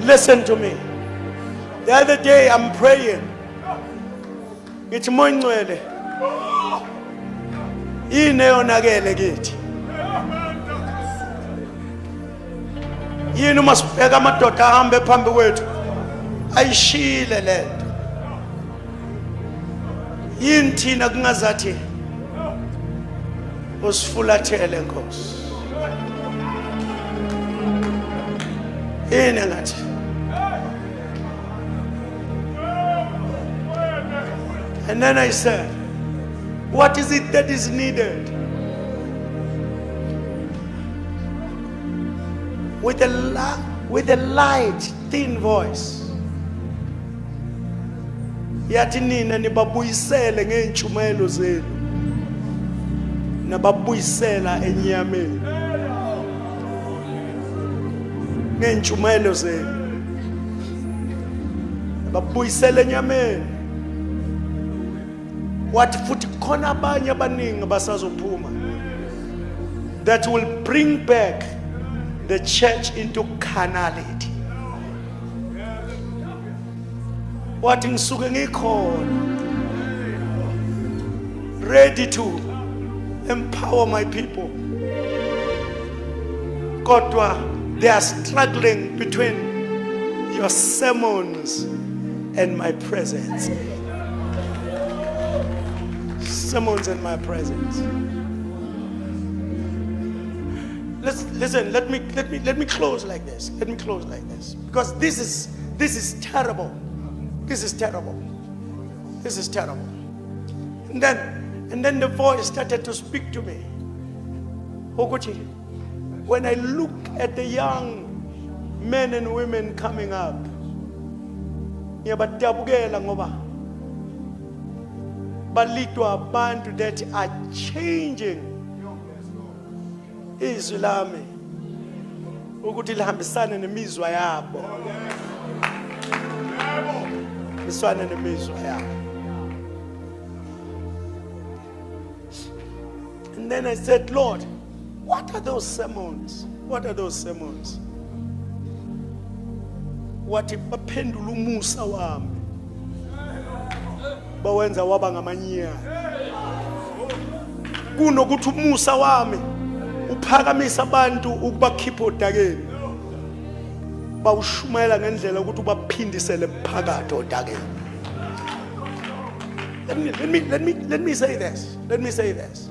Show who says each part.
Speaker 1: Listen to me. The other day I'm praying. Ngithi moya ngcwele. Yini eyonakele kithi? Yini uma sibheka amadoda ahambe phambi kwethu ayishile lento? Yini thina kungazathi usifulathele Nkosi? Yini ngathi? And then I said, what is it that is needed? With a light, thin voice. Yathi nina nibabuyisele ngeentshumayelo zenu. Nababuyisela enyameni. Ngeentshumayelo zenu. Nababuyisela enyameni. What futhi khona abanye abaningi basazophuma that will bring back the church into carnality. What ngisuke ngikhona ready to empower my people. Kodwa they are struggling between your sermons and my presence. Sermons and my presence. Listen. Let me close like this. Let me close like this, because this is terrible. This is terrible. This is terrible. And then the voice started to speak to me. Okuthi, when I look at the young men and women coming up, ngiyabadabukela ngoba balidwa abantu that are changing izwi lami ukuthi lihambisane nemizwa yabo. Liswane nemizwa yabo. And then I said, Lord, what are those sermons? What are those sermons? Wathi baphendula umusa wami bawenza waba ngamanyana. Kunokuthi umusa wami uphakamisa abantu ukubakhipha odakeni, bawushumayela ngendlela ukuthi ubaphindisele phakathi odakeni. Let me say this.